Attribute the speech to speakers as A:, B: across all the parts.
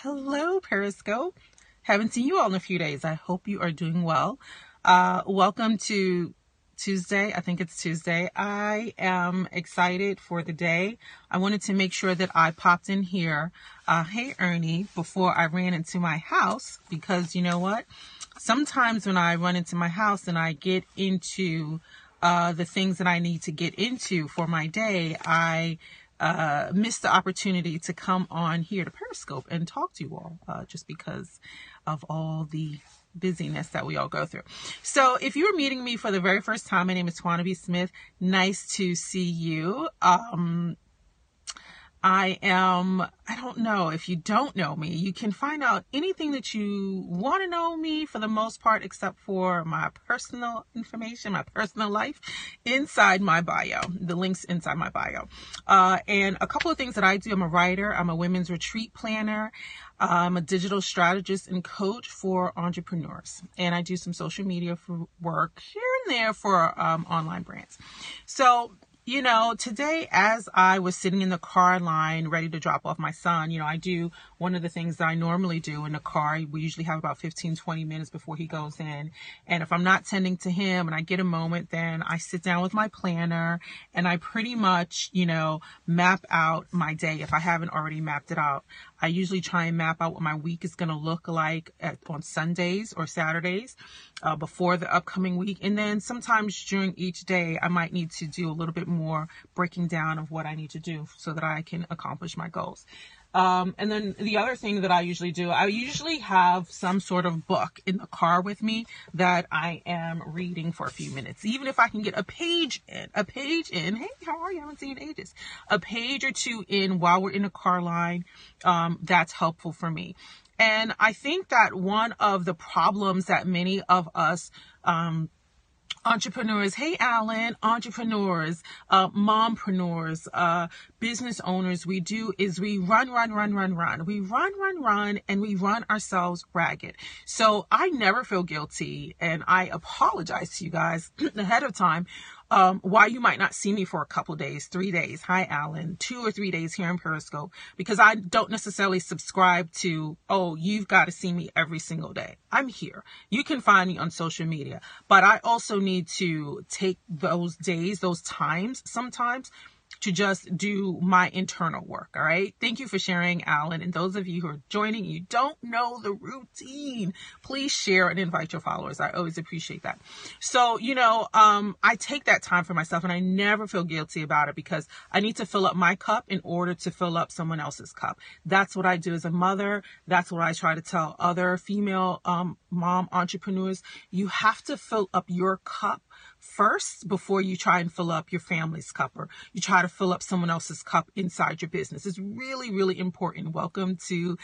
A: Hello, Periscope. Haven't seen you all in a few days. I hope you are doing well. Welcome to Tuesday. I think it's Tuesday. I am excited for the day. I wanted to make sure that I popped in here. Hey, Ernie, before I ran into my house, because you know what? Sometimes when I run into my house and I get into the things that I need to get into for my day, I missed the opportunity to come on here to Periscope and talk to you all just because of all the busyness that we all go through. So if you're meeting me for the very first time, my name is Twana B. Smith. Nice to see you. I don't know, if you don't know me, you can find out anything that you want to know me for the most part, except for my personal information, my personal life, inside my bio, the links inside my bio. And a couple of things that I do. I'm a writer. I'm a women's retreat planner. I'm a digital strategist and coach for entrepreneurs. And I do some social media for work here and there for online brands. So, you know, today as I was sitting in the car line ready to drop off my son, I do one of the things that I normally do in the car. We usually have about 15, 20 minutes before he goes in. And if I'm not tending to him and I get a moment, then I sit down with my planner and I pretty much, map out my day if I haven't already mapped it out. I usually try and map out what my week is going to look like on Sundays or Saturdays before the upcoming week. And then sometimes during each day, I might need to do a little bit more breaking down of what I need to do so that I can accomplish my goals. And then the other thing that I usually do, I usually have some sort of book in the car with me that I am reading for a few minutes. Even if I can get a page in. Hey, how are you? I haven't seen you in ages. A page or two in while we're in a car line. That's helpful for me. And I think that one of the problems that many of us, entrepreneurs, hey Alan, entrepreneurs, mompreneurs, business owners, we do is we run. We run, and we run ourselves ragged. So I never feel guilty, and I apologize to you guys ahead of time. Why you might not see me for a couple days, 3 days. Hi, Alan. 2 or 3 days here in Periscope, because I don't necessarily subscribe to, you've got to see me every single day. I'm here. You can find me on social media, but I also need to take those days, those times sometimes to just do my internal work. All right. Thank you for sharing, Alan. And those of you who are joining, you don't know the routine, please share and invite your followers. I always appreciate that. So, I take that time for myself and I never feel guilty about it because I need to fill up my cup in order to fill up someone else's cup. That's what I do as a mother. That's what I try to tell other female mom entrepreneurs. You have to fill up your cup first before you try and fill up your family's cup or you try to fill up someone else's cup inside your business. It's really, really important. Welcome to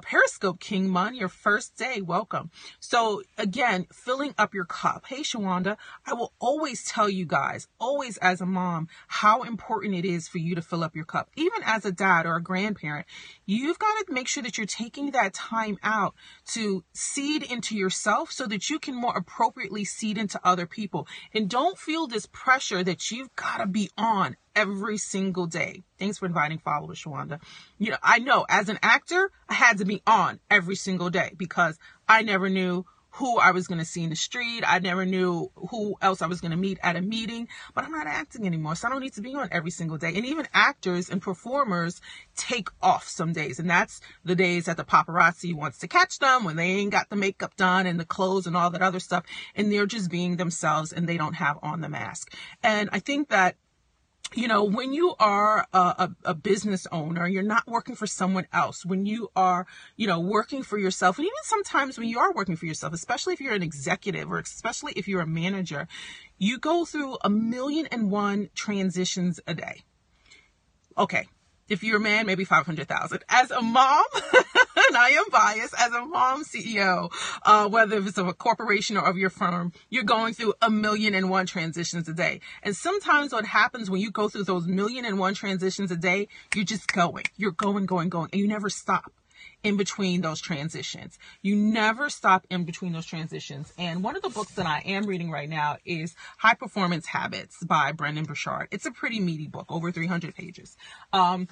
A: Periscope, King Mun, your first day. Welcome. So again, filling up your cup. Hey, Shawanda, I will always tell you guys, always as a mom, how important it is for you to fill up your cup. Even as a dad or a grandparent, you've got to make sure that you're taking that time out to seed into yourself so that you can more appropriately seed into other people. And don't feel this pressure that you've got to be on every single day. Thanks for inviting followers, Shawanda. I know as an actor, I had to be on every single day because I never knew who I was going to see in the street. I never knew who else I was going to meet at a meeting, but I'm not acting anymore. So I don't need to be on every single day. And even actors and performers take off some days. And that's the days that the paparazzi wants to catch them when they ain't got the makeup done and the clothes and all that other stuff. And they're just being themselves and they don't have on the mask. And I think that when you are a business owner, you're not working for someone else. When you are, working for yourself, and even sometimes when you are working for yourself, especially if you're an executive or especially if you're a manager, you go through 1,000,001 transitions a day. Okay. If you're a man, maybe 500,000. As a mom, and I am biased, as a mom CEO, whether it's of a corporation or of your firm, you're going through 1,000,001 transitions a day. And sometimes what happens when you go through those 1,000,001 transitions a day, you're just going. You're going, and you never stop. in between those transitions. You never stop in between those transitions. And one of the books that I am reading right now is High Performance Habits by Brendon Burchard. It's a pretty meaty book, over 300 pages. And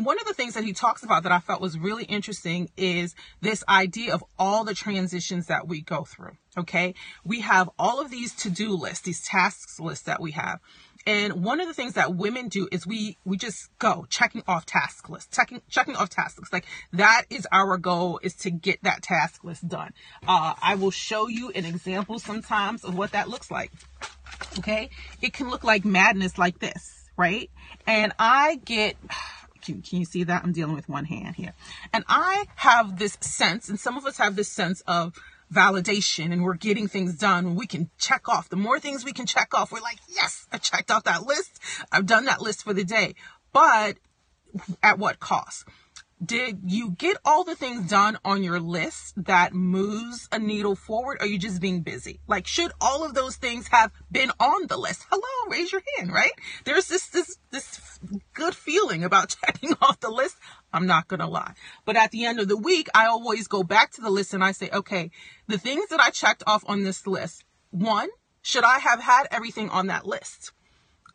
A: one of the things that he talks about that I felt was really interesting is this idea of all the transitions that we go through. Okay. We have all of these to-do lists, these tasks lists that we have. And one of the things that women do is we just go checking off task lists, checking off task lists. Like that is our goal, is to get that task list done. I will show you an example sometimes of what that looks like. Okay. It can look like madness like this, right? And I get, can you see that? I'm dealing with one hand here. And I have this sense, and some of us have this sense of validation, and we're getting things done. We can check off. The more things we can check off, we're like, yes, I checked off that list. I've done that list for the day. But at what cost? Did you get all the things done on your list that moves a needle forward? Or are you just being busy? Like, should all of those things have been on the list? Hello, raise your hand, right? There's this good feeling about checking off the list. I'm not going to lie. But at the end of the week, I always go back to the list and I say, okay, the things that I checked off on this list, one, should I have had everything on that list?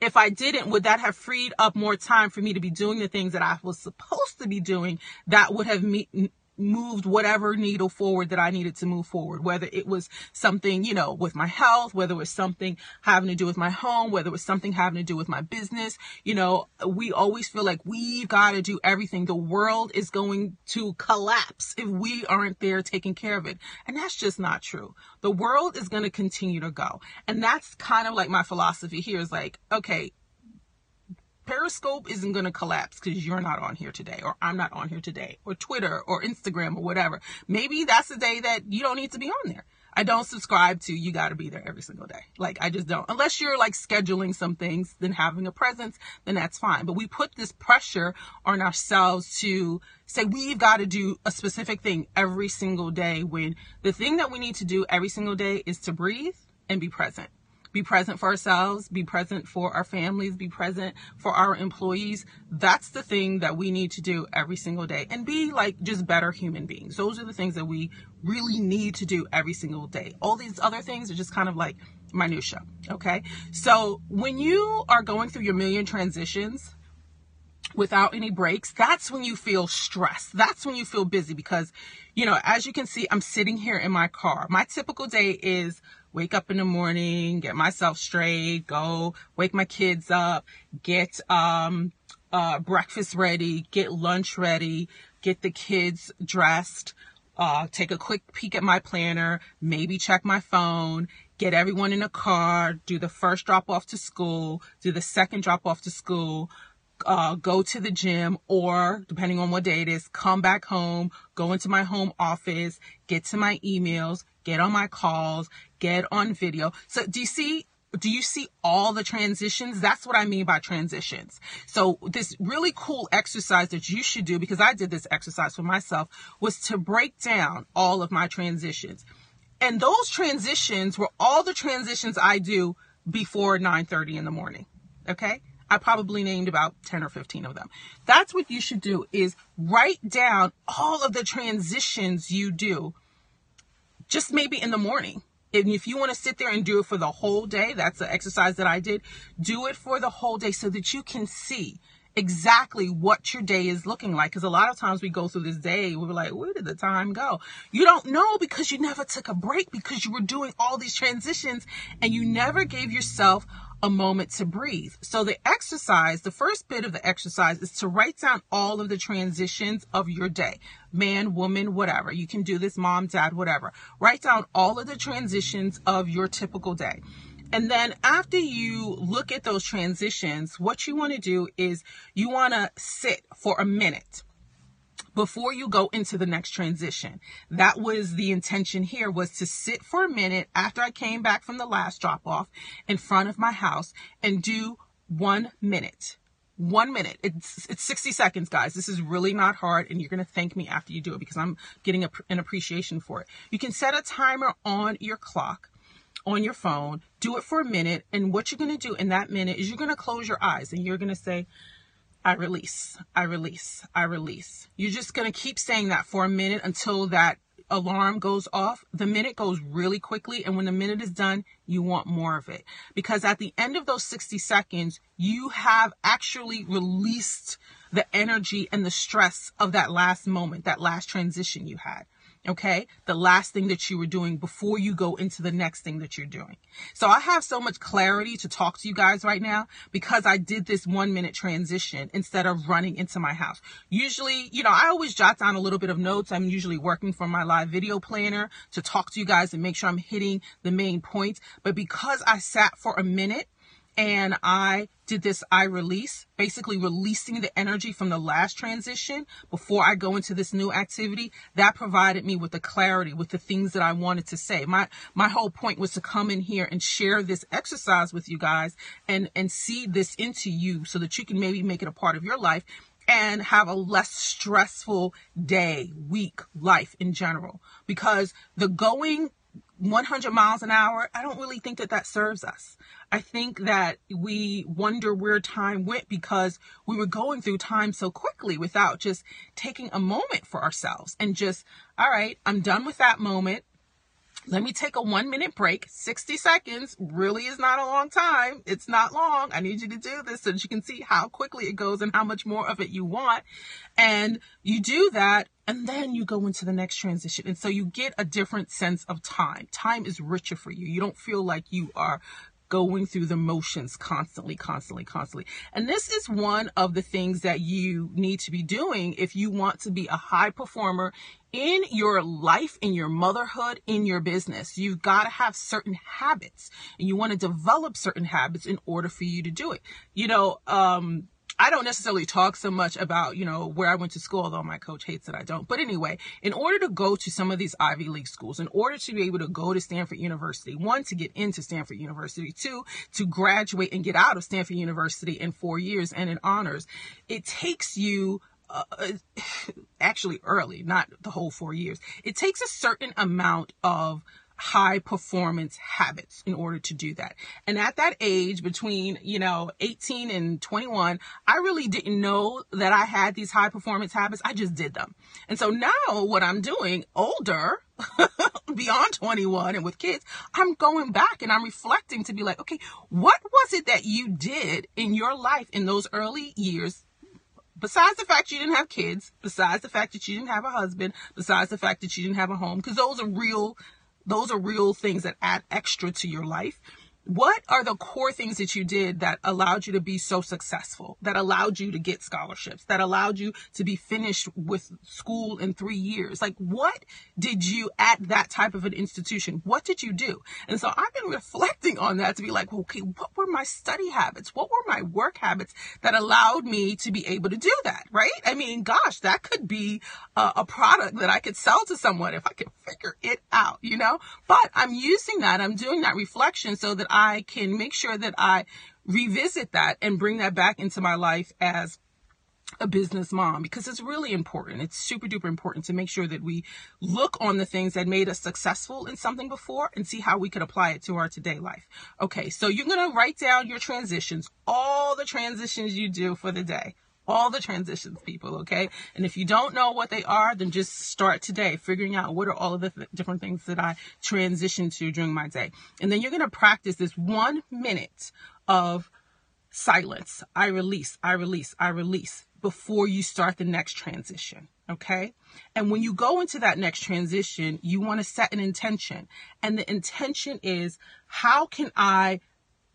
A: If I didn't, would that have freed up more time for me to be doing the things that I was supposed to be doing that would have moved whatever needle forward that I needed to move forward, whether it was something, with my health, whether it was something having to do with my home, whether it was something having to do with my business. We always feel like we've got to do everything. The world is going to collapse if we aren't there taking care of it. And that's just not true. The world is going to continue to go. And that's kind of like my philosophy here is like, okay, Periscope isn't going to collapse because you're not on here today, or I'm not on here today, or Twitter or Instagram or whatever. Maybe that's the day that you don't need to be on there. I don't subscribe to you got to be there every single day. Like, I just don't. Unless you're like scheduling some things, then having a presence, then that's fine. But we put this pressure on ourselves to say we've got to do a specific thing every single day, when the thing that we need to do every single day is to breathe and be present. Be present for ourselves, be present for our families, be present for our employees. That's the thing that we need to do every single day, and be like just better human beings. Those are the things that we really need to do every single day. All these other things are just kind of like minutia. Okay. So when you are going through your million transitions without any breaks, that's when you feel stressed. That's when you feel busy because, as you can see, I'm sitting here in my car. My typical day is wake up in the morning, get myself straight, go wake my kids up, get breakfast ready, get lunch ready, get the kids dressed, take a quick peek at my planner, maybe check my phone, get everyone in a car, do the first drop off to school, do the second drop off to school, go to the gym, or depending on what day it is, come back home, go into my home office, get to my emails, get on my calls, get on video. So do you see all the transitions? That's what I mean by transitions. So this really cool exercise that you should do, because I did this exercise for myself, was to break down all of my transitions. And those transitions were all the transitions I do before 9:30 in the morning. Okay. I probably named about 10 or 15 of them. That's what you should do, is write down all of the transitions you do, just maybe in the morning. And if you want to sit there and do it for the whole day, that's the exercise that I did. Do it for the whole day so that you can see exactly what your day is looking like. Because a lot of times we go through this day, we're like, where did the time go? You don't know because you never took a break, because you were doing all these transitions and you never gave yourself a moment to breathe. So the first bit of the exercise is to write down all of the transitions of your day. Man, woman, whatever. You can do this, mom, dad, whatever. Write down all of the transitions of your typical day. And then after you look at those transitions, what you want to do is you want to sit for a minute before you go into the next transition. That was the intention here, was to sit for a minute after I came back from the last drop off in front of my house and do 1 minute. 1 minute. It's 60 seconds, guys. This is really not hard, and you're going to thank me after you do it because I'm getting an appreciation for it. You can set a timer on your clock, on your phone, do it for a minute. And what you're going to do in that minute is you're going to close your eyes and you're going to say, I release, I release, I release. You're just going to keep saying that for a minute until that alarm goes off. The minute goes really quickly, and when the minute is done, you want more of it. Because at the end of those 60 seconds, you have actually released the energy and the stress of that last moment, that last transition you had. Okay, the last thing that you were doing before you go into the next thing that you're doing. So I have so much clarity to talk to you guys right now because I did this 1 minute transition instead of running into my house. Usually, I always jot down a little bit of notes. I'm usually working from my live video planner to talk to you guys and make sure I'm hitting the main points. But because I sat for a minute and I did this I release, basically releasing the energy from the last transition before I go into this new activity, that provided me with the clarity, with the things that I wanted to say. My whole point was to come in here and share this exercise with you guys and seed this into you so that you can maybe make it a part of your life and have a less stressful day, week, life in general. Because the going 100 miles an hour, I don't really think that serves us. I think that we wonder where time went because we were going through time so quickly without just taking a moment for ourselves and just, all right, I'm done with that moment. Let me take a 1 minute break. 60 seconds really is not a long time. It's not long. I need you to do this so that you can see how quickly it goes and how much more of it you want. And you do that, and then you go into the next transition. And so you get a different sense of time. Time is richer for you. You don't feel like you are going through the motions constantly. And this is one of the things that you need to be doing if you want to be a high performer in your life, in your motherhood, in your business. You've got to have certain habits, and you want to develop certain habits in order for you to do it. I don't necessarily talk so much about, where I went to school, although my coach hates that I don't. But anyway, in order to go to some of these Ivy League schools, in order to be able to go to Stanford University, 1, to get into Stanford University, 2, to graduate and get out of Stanford University in 4 years and in honors, it takes you actually early, not the whole 4 years. It takes a certain amount of high performance habits in order to do that. And at that age, between, 18 and 21, I really didn't know that I had these high performance habits. I just did them. And so now what I'm doing, older, beyond 21 and with kids, I'm going back and I'm reflecting to be like, okay, what was it that you did in your life in those early years? Besides the fact you didn't have kids, besides the fact that you didn't have a husband, besides the fact that you didn't have a home, because those are real things that add extra to your life. What are the core things that you did that allowed you to be so successful, that allowed you to get scholarships, that allowed you to be finished with school in 3 years? Like, what did you, at that type of an institution, what did you do? And so I've been reflecting on that to be like, okay, what were my study habits? What were my work habits that allowed me to be able to do that, right? I mean, gosh, that could be a product that I could sell to someone if I could figure it out, But I'm using that, I'm doing that reflection so that I can make sure that I revisit that and bring that back into my life as a business mom, because it's really important. It's super duper important to make sure that we look on the things that made us successful in something before and see how we could apply it to our today life. Okay, so you're going to write down your transitions, all the transitions you do for the day. All the transitions, people, okay? And if you don't know what they are, then just start today figuring out what are all of the different things that I transition to during my day. And then you're going to practice this 1 minute of silence. I release before you start the next transition, okay? And when you go into that next transition, you want to set an intention. And the intention is, how can I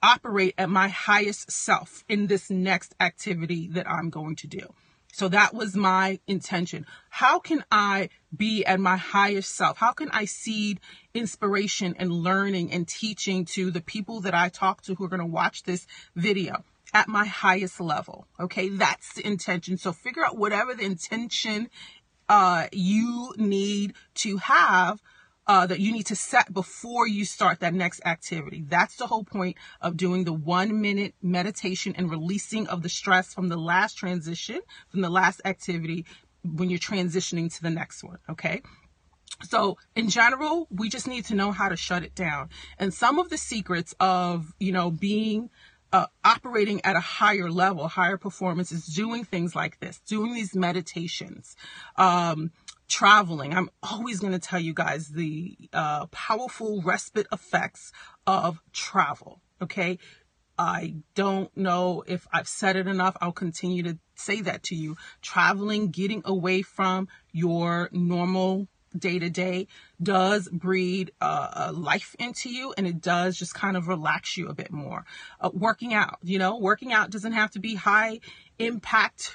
A: operate at my highest self in this next activity that I'm going to do? So that was my intention. How can I be at my highest self? How can I seed inspiration and learning and teaching to the people that I talk to who are going to watch this video at my highest level? Okay, that's the intention. So figure out whatever the intention you need to have, that you need to set before you start that next activity. That's the whole point of doing the 1 minute meditation and releasing of the stress from the last transition, from the last activity, when you're transitioning to the next one. Okay. So in general, we just need to know how to shut it down. And some of the secrets of, being operating at a higher level, higher performance, is doing things like this, doing these meditations, traveling. I'm always going to tell you guys the powerful respite effects of travel. Okay. I don't know if I've said it enough. I'll continue to say that to you. Traveling, getting away from your normal day-to-day does breed life into you, and it does just kind of relax you a bit more. Working out doesn't have to be high impact,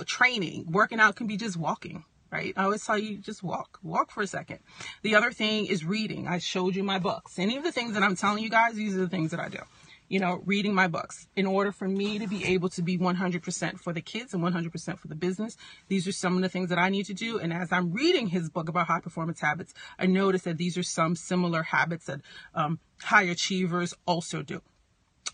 A: training. Working out can be just walking. Right? I always tell you, just walk for a second. The other thing is reading. I showed you my books. Any of the things that I'm telling you guys, these are the things that I do. Reading my books. In order for me to be able to be 100% for the kids and 100% for the business, these are some of the things that I need to do. And as I'm reading his book about high performance habits, I noticed that these are some similar habits that high achievers also do.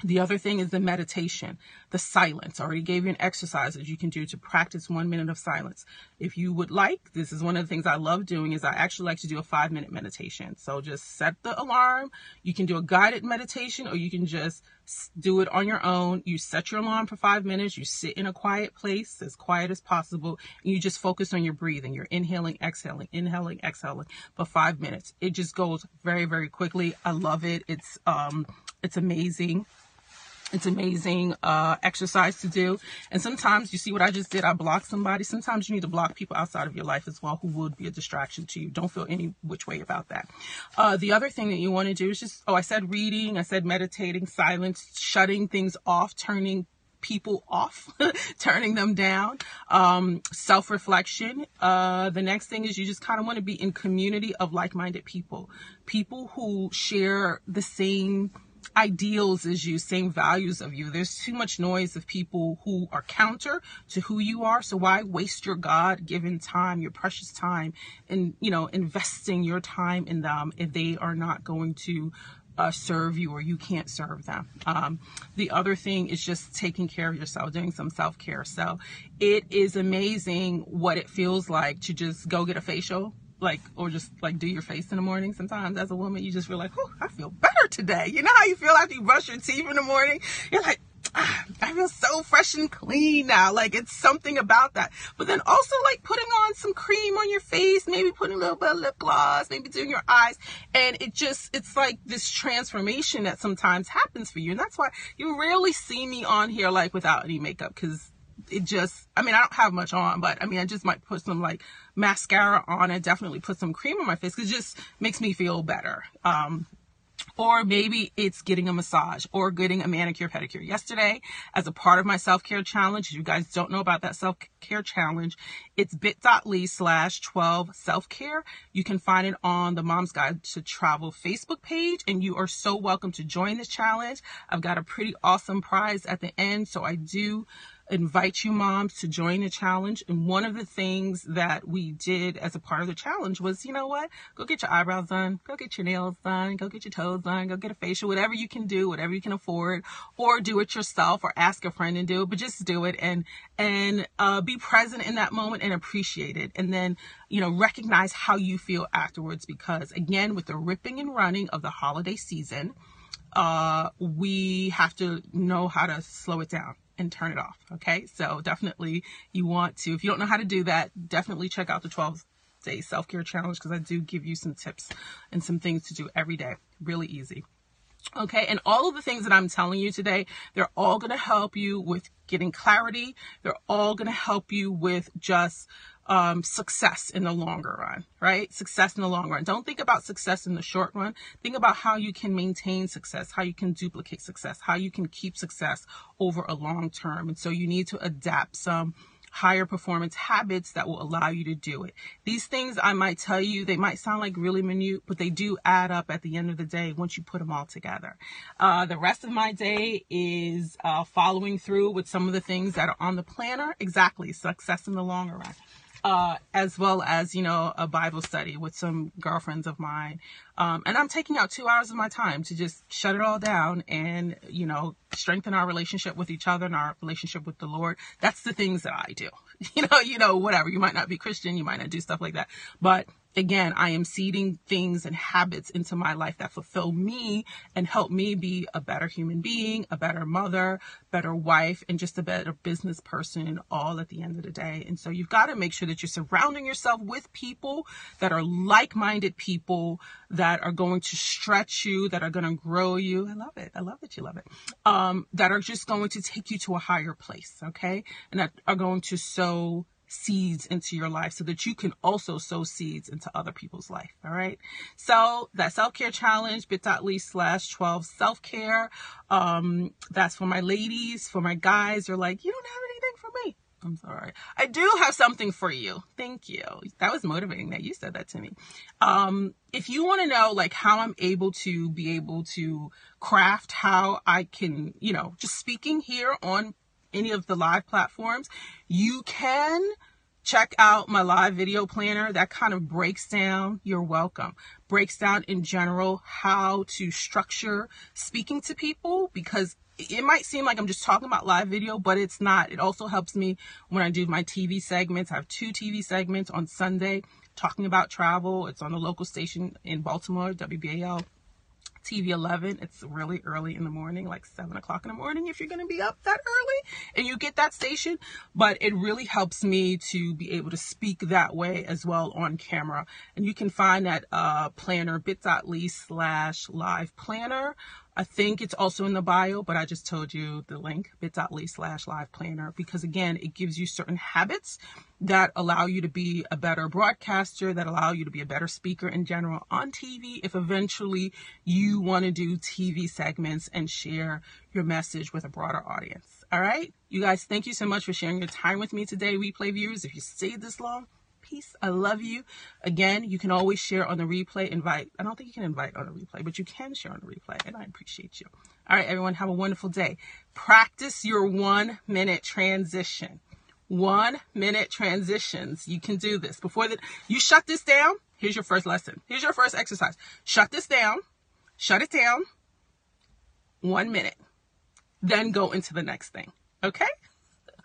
A: The other thing is the meditation, the silence. I already gave you an exercise that you can do to practice 1 minute of silence. If you would like, this is one of the things I love doing, is I actually like to do a 5-minute meditation. So just set the alarm. You can do a guided meditation, or you can just do it on your own. You set your alarm for 5 minutes. You sit in a quiet place, as quiet as possible, and you just focus on your breathing. You're inhaling, exhaling for 5 minutes. It just goes very, very quickly. I love it. It's amazing. It's amazing exercise to do. And sometimes, you see what I just did, I blocked somebody. Sometimes you need to block people outside of your life as well who would be a distraction to you. Don't feel any which way about that. The other thing that you want to do is just, I said reading, I said meditating, silence, shutting things off, turning people off, turning them down, self-reflection. The next thing is you just kind of want to be in community of like-minded people who share the same ideals as you, same values of you. There's too much noise of people who are counter to who you are. So why waste your God-given time, your precious time, in, investing your time in them if they are not going to serve you, or you can't serve them. The other thing is just taking care of yourself, doing some self-care. So it is amazing what it feels like to just go get a facial, or just do your face in the morning. Sometimes as a woman, you just feel like, I feel better today. You know how you feel after you brush your teeth in the morning? You're like, I feel so fresh and clean now. It's something about that. But then also putting on some cream on your face, maybe putting a little bit of lip gloss, maybe doing your eyes. And it's like this transformation that sometimes happens for you. And that's why you rarely see me on here without any makeup, because I don't have much on, but I just might put some mascara on and definitely put some cream on my face, because it just makes me feel better. Or maybe it's getting a massage or getting a manicure, pedicure. Yesterday, as a part of my self-care challenge, if you guys don't know about that self-care challenge, it's bit.ly/12 self-care. You can find it on the Mom's Guide to Travel Facebook page, and you are so welcome to join this challenge. I've got a pretty awesome prize at the end, so I do invite you moms to join the challenge. And one of the things that we did as a part of the challenge was, go get your eyebrows done, go get your nails done, go get your toes done, go get a facial, whatever you can do, whatever you can afford, or do it yourself, or ask a friend and do it, but just do it and be present in that moment and appreciate it. And then, recognize how you feel afterwards, because again, with the ripping and running of the holiday season, we have to know how to slow it down and turn it off. Okay. So definitely you want to, if you don't know how to do that, definitely check out the 12-day self-care challenge, because I do give you some tips and some things to do every day. Really easy. Okay. And all of the things that I'm telling you today, they're all going to help you with getting clarity. They're all going to help you with just success in the longer run, right? Success in the long run. Don't think about success in the short run. Think about how you can maintain success, how you can duplicate success, how you can keep success over a long term. And so you need to adapt some higher performance habits that will allow you to do it. These things, I might tell you, they might sound like really minute, but they do add up at the end of the day once you put them all together. The rest of my day is following through with some of the things that are on the planner. Exactly. Success in the longer run. As well as, a Bible study with some girlfriends of mine. And I'm taking out 2 hours of my time to just shut it all down and, strengthen our relationship with each other and our relationship with the Lord. That's the things that I do. Whatever. You might not be Christian. You might not do stuff like that. But again, I am seeding things and habits into my life that fulfill me and help me be a better human being, a better mother, better wife, and just a better business person all at the end of the day. And so you've got to make sure that you're surrounding yourself with people that are like-minded people that are going to stretch you, that are going to grow you. I love it. I love that you love it. That are just going to take you to a higher place, okay? And that are going to sow seeds into your life so that you can also sow seeds into other people's life. All right. So that self-care challenge, bit.ly/12 self-care. That's for my ladies. For my guys, you're like, you don't have anything for me. I'm sorry. I do have something for you. Thank you. That was motivating that you said that to me. If you want to know like how I'm able to craft how I can, just speaking here on any of the live platforms, you can check out my live video planner that kind of breaks down, you're welcome, breaks down in general how to structure speaking to people, because it might seem like I'm just talking about live video, but it's not. It also helps me when I do my TV segments. I have 2 TV segments on Sunday talking about travel. It's on the local station in Baltimore, WBAL. TV 11. It's really early in the morning, like 7 o'clock in the morning if you're going to be up that early and you get that station. But it really helps me to be able to speak that way as well on camera. And you can find that planner, bit.ly/live planner. I think it's also in the bio, but I just told you the link, bit.ly/live planner, because again, it gives you certain habits that allow you to be a better broadcaster, that allow you to be a better speaker in general on TV, if eventually you want to do TV segments and share your message with a broader audience. All right, you guys, thank you so much for sharing your time with me today, replay viewers. If you stayed this long, peace. I love you. Again, you can always share on the replay, invite. I don't think you can invite on the replay, but you can share on the replay, and I appreciate you. All right, everyone, have a wonderful day. Practice your 1-minute transition. 1-minute transitions. You can do this. Before you shut this down, here's your first lesson. Here's your first exercise. Shut this down. Shut it down. 1 minute. Then go into the next thing. Okay?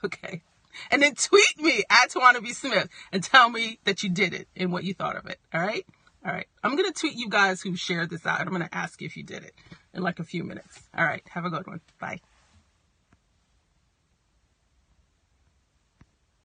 A: Okay. And then tweet me at Tawana B. Smith and tell me that you did it and what you thought of it. All right? All right. I'm going to tweet you guys who shared this out, and I'm going to ask you if you did it in like a few minutes. All right. Have a good one. Bye.